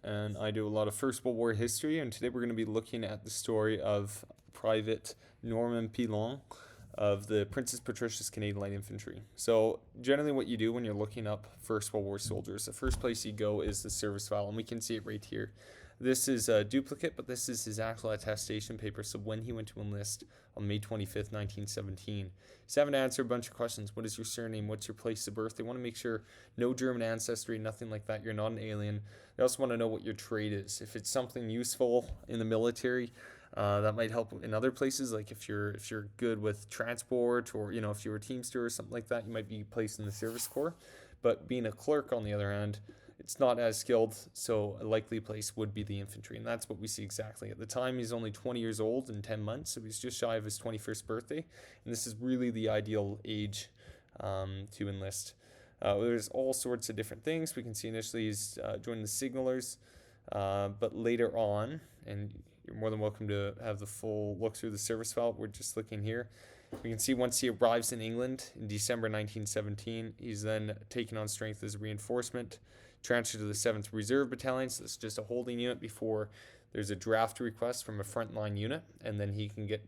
and I do a lot of First World War history, and today we're going to be looking at the story of Private Norman Pilon of the Princess Patricia's Canadian Light Infantry. So generally what you do when you're looking up First World War soldiers, the first place you go is the service file, and we can see it right here. This is a duplicate, but this is his actual attestation paper, so when he went to enlist on May 25th, 1917. He's having to answer a bunch of questions. What is your surname? What's your place of birth? They want to make sure no German ancestry, nothing like that. You're not an alien. They also want to know what your trade is. If it's something useful in the military, that might help in other places, like if you're good with transport, or if you're a teamster or something like that, you might be placed in the service corps. But being a clerk, on the other hand, it's not as skilled, so a likely place would be the infantry, and that's what we see exactly. At the time, he's only 20 years old and 10 months, so he's just shy of his 21st birthday, and this is really the ideal age to enlist. There's all sorts of different things. We can see initially he's joining the signalers, but later on, and you're more than welcome to have the full look through the service file. We're just looking here. We can see once he arrives in England in December 1917, he's then taken on strength as a reinforcement, transferred to the 7th Reserve Battalion, so it's just a holding unit before there's a draft request from a frontline unit, and then he can get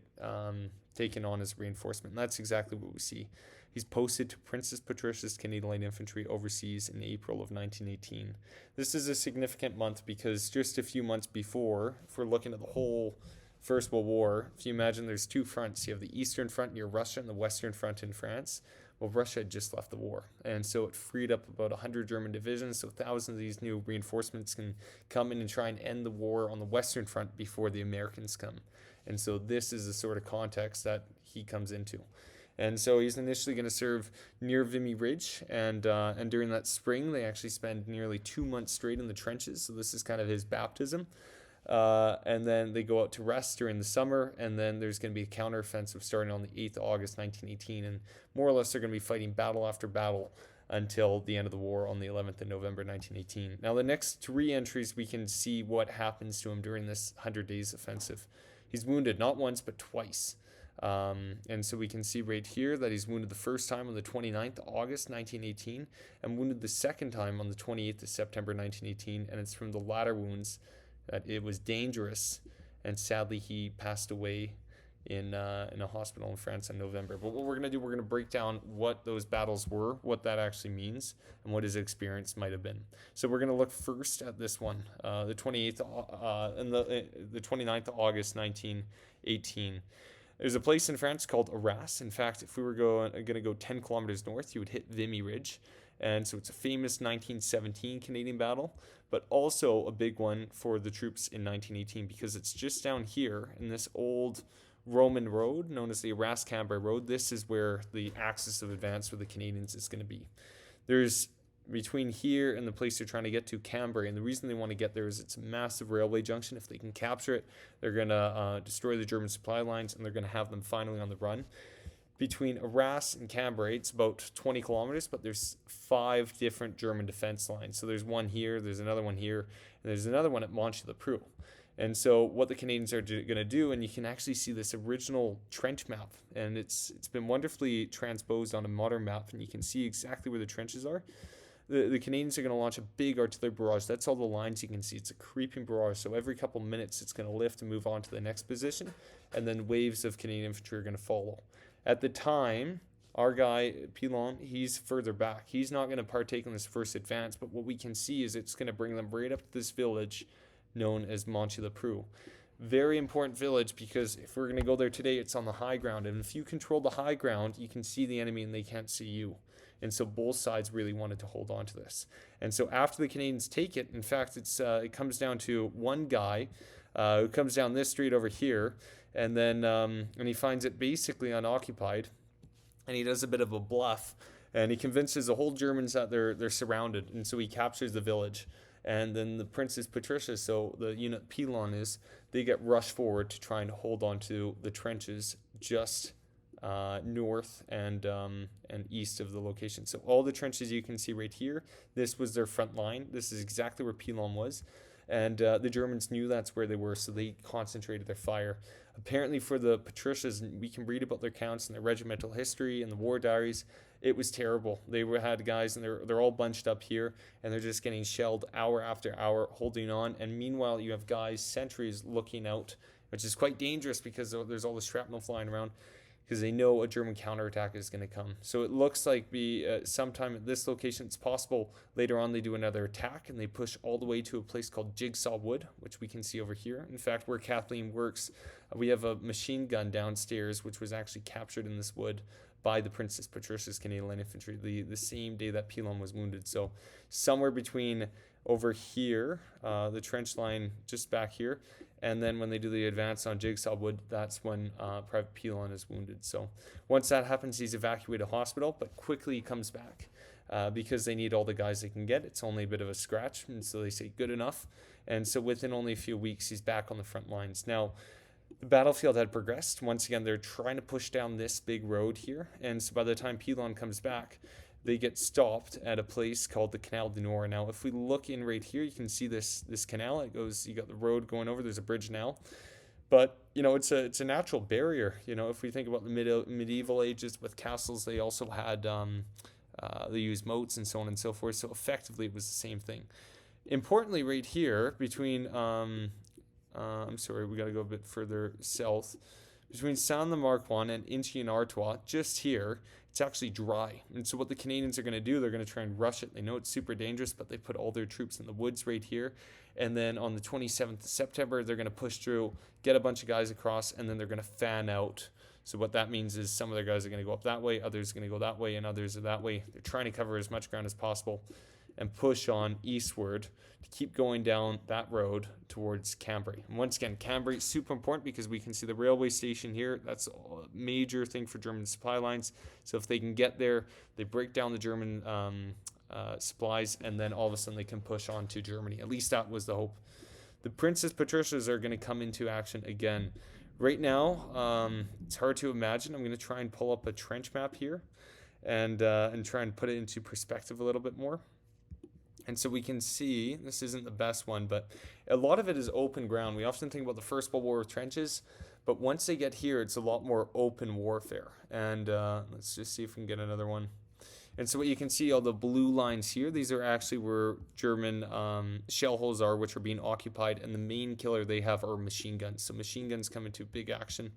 taken on as reinforcement. And that's exactly what we see. He's posted to Princess Patricia's Canadian Light Infantry overseas in April of 1918. This is a significant month because just a few months before, if we're looking at the whole First World War, if you imagine there's two fronts. You have the Eastern Front near Russia and the Western Front in France. Well, Russia had just left the war, and so it freed up about 100 German divisions, so thousands of these new reinforcements can come in and try and end the war on the Western Front before the Americans come. And so this is the sort of context that he comes into. And so he's initially going to serve near Vimy Ridge, and during that spring, they actually spend nearly 2 months straight in the trenches, so this is kind of his baptism. And then they go out to rest during the summer, and then there's going to be a counteroffensive starting on the 8th of August 1918, and more or less they're going to be fighting battle after battle until the end of the war on the 11th of November 1918. Now the next three entries, we can see what happens to him during this 100 days offensive. He's wounded not once but twice. And so we can see right here that he's wounded the first time on the 29th of August 1918 and wounded the second time on the 28th of September 1918, and it's from the latter wounds that it was dangerous, and sadly he passed away in a hospital in France in November. But what we're going to do, we're going to break down what those battles were, what that actually means, and what his experience might have been. So we're going to look first at this one, the 28th and the 29th of August 1918. There's a place in France called Arras. In fact, if we were going to go 10 kilometers north, you would hit Vimy Ridge. And so it's a famous 1917 Canadian battle, but also a big one for the troops in 1918 because it's just down here in this old Roman road known as the Arras-Cambrai Road. This is where the axis of advance for the Canadians is going to be. There's between here and the place they're trying to get to, Cambrai, and the reason they want to get there is it's a massive railway junction. If they can capture it, they're going to destroy the German supply lines, and they're going to have them finally on the run. Between Arras and Cambrai, it's about 20 kilometers, but there's 5 different German defense lines. So there's one here, there's another one here, and there's another one at Monchy-le-Preux. And so what the Canadians are going to do, and you can actually see this original trench map, and it's been wonderfully transposed on a modern map, and you can see exactly where the trenches are. The Canadians are going to launch a big artillery barrage. That's all the lines you can see. It's a creeping barrage. So every couple minutes, it's going to lift and move on to the next position. And then waves of Canadian infantry are going to follow. At the time, our guy, Pilon, he's further back. He's not going to partake in this first advance. But what we can see is it's going to bring them right up to this village known as Monchy-le-Preux. Very important village because if we're going to go there today, it's on the high ground. And if you control the high ground, you can see the enemy and they can't see you. And so both sides really wanted to hold on to this. And so after the Canadians take it, in fact, it comes down to one guy who comes down this street over here, and then and he finds it basically unoccupied, and he does a bit of a bluff, and he convinces the whole Germans that they're surrounded, and so he captures the village. And then the Princess Patricia, so the unit Pilon is, they get rushed forward to try and hold on to the trenches just north and east of the location. So all the trenches you can see right here, this was their front line. This is exactly where Pilon was. And the Germans knew that's where they were, so they concentrated their fire. Apparently, for the patricias, we can read about their counts in their regimental history and the war diaries. It was terrible. Had guys, and they're all bunched up here, and they're just getting shelled hour after hour, holding on. And meanwhile, you have guys, sentries, looking out, which is quite dangerous because there's all the shrapnel flying around, because they know a German counterattack is going to come. So it looks like sometime at this location, it's possible later on they do another attack and they push all the way to a place called Jigsaw Wood, which we can see over here. In fact, where Kathleen works, we have a machine gun downstairs, which was actually captured in this wood by the Princess Patricia's Canadian Light Infantry the same day that Pilon was wounded. So somewhere between over here, the trench line just back here, and then when they do the advance on Jigsaw Wood, that's when Private Pilon is wounded. So once that happens, he's evacuated to hospital, but quickly he comes back because they need all the guys they can get. It's only a bit of a scratch, and so they say good enough. And so within only a few weeks, he's back on the front lines. Now, the battlefield had progressed. Once again, they're trying to push down this big road here. And so by the time Pilon comes back, they get stopped at a place called the Canal du Nord. Now, if we look in right here, you can see this canal. It goes, you got the road going over. There's a bridge now. But, it's a natural barrier. If we think about the medieval ages with castles, they also had, they used moats and so on and so forth. So effectively, it was the same thing. Importantly, right here, between... I'm sorry, we got to go a bit further south. Between Saint-Marc-One and Inchy-en-Artois, just here, it's actually dry. And so what the Canadians are going to do, they're going to try and rush it. They know it's super dangerous, but they put all their troops in the woods right here. And then on the 27th of September, they're going to push through, get a bunch of guys across, and then they're going to fan out. So what that means is some of their guys are going to go up that way, others are going to go that way, and others are that way. They're trying to cover as much ground as possible and push on eastward to keep going down that road towards Cambrai. And once again, Cambrai is super important because we can see the railway station here. That's a major thing for German supply lines. So if they can get there, they break down the German supplies, and then all of a sudden they can push on to Germany. At least that was the hope. The Princess Patricias are going to come into action again. Right now, it's hard to imagine. I'm going to try and pull up a trench map here and try and put it into perspective a little bit more. And so we can see, this isn't the best one, but a lot of it is open ground. We often think about the First World War with trenches, but once they get here, it's a lot more open warfare. And let's just see if we can get another one. And so what you can see, all the blue lines here, these are actually where German shell holes are, which are being occupied, and the main killer they have are machine guns. So machine guns come into big action.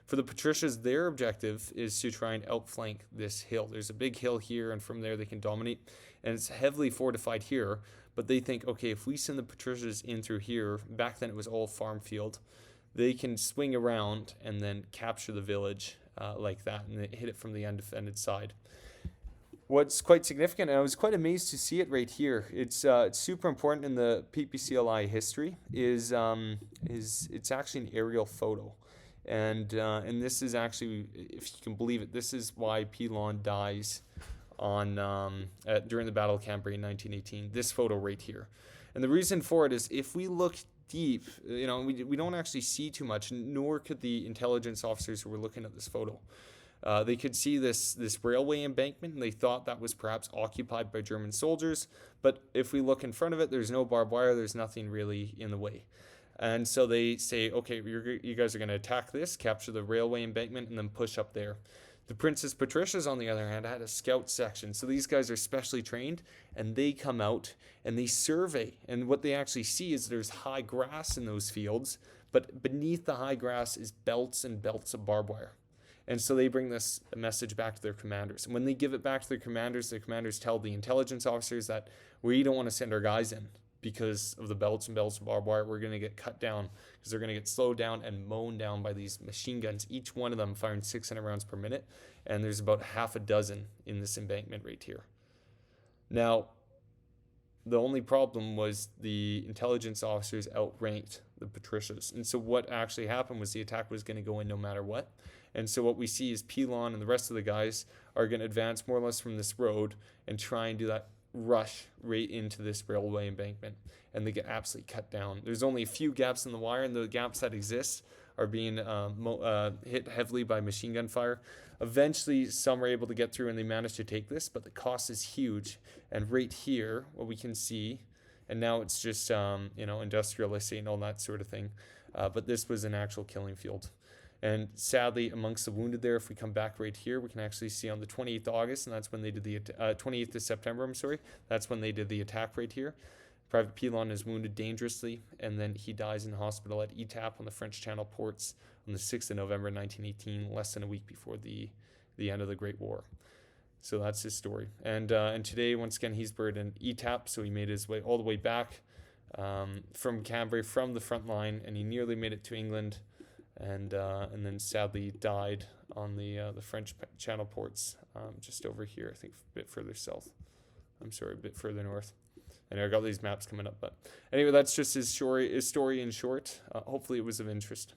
For the Patricias, their objective is to try and outflank this hill. There's a big hill here, and from there they can dominate. And it's heavily fortified here, but they think, okay, if we send the Patricias in through here, back then it was all farm field, they can swing around and then capture the village like that, and they hit it from the undefended side. What's quite significant, and I was quite amazed to see it right here, it's super important in the PPCLI history, is it's actually an aerial photo. And this is actually, if you can believe it, this is why Pilon dies during the Battle of Cambrai in 1918. This photo right here, and the reason for it is if we look deep, we don't actually see too much, nor could the intelligence officers who were looking at this photo. They could see this railway embankment, and they thought that was perhaps occupied by German soldiers. But if we look in front of it, there's no barbed wire. There's nothing really in the way. And so they say, okay, you guys are going to attack this, capture the railway embankment, and then push up there. The Princess Patricias, on the other hand, had a scout section. So these guys are specially trained, and they come out and they survey. And what they actually see is there's high grass in those fields, but beneath the high grass is belts and belts of barbed wire. And so they bring this message back to their commanders. And when they give it back to their commanders tell the intelligence officers that we don't want to send our guys in because of the belts and belts of barbed wire. We're going to get cut down because they're going to get slowed down and mown down by these machine guns, each one of them firing 600 rounds per minute. And there's about half a dozen in this embankment right here. Now, the only problem was the intelligence officers outranked the Patricias. And so what actually happened was the attack was going to go in no matter what. And so what we see is Pilon and the rest of the guys are going to advance more or less from this road and try and do that rush right into this railway embankment. And they get absolutely cut down. There's only a few gaps in the wire, and the gaps that exist are being hit heavily by machine gun fire. Eventually, some are able to get through and they manage to take this, but the cost is huge. And right here, what we can see and now it's just industrial estate and all that sort of thing. But this was an actual killing field. And sadly, amongst the wounded there, if we come back right here, we can actually see on the 28th of August, and that's when they did the 28th of September. I'm sorry, that's when they did the attack right here. Private Pilon is wounded dangerously, and then he dies in hospital at Etap on the French Channel ports on the 6th of November 1918, less than a week before the end of the Great War. So that's his story. And today, once again, he's buried in Etap, so he made his way all the way back from Cambrai, from the front line, and he nearly made it to England, and then sadly died on the French Channel ports, just over here, I think a bit further south. I'm sorry, a bit further north. And I got these maps coming up, but anyway, that's just his story in short. Hopefully it was of interest.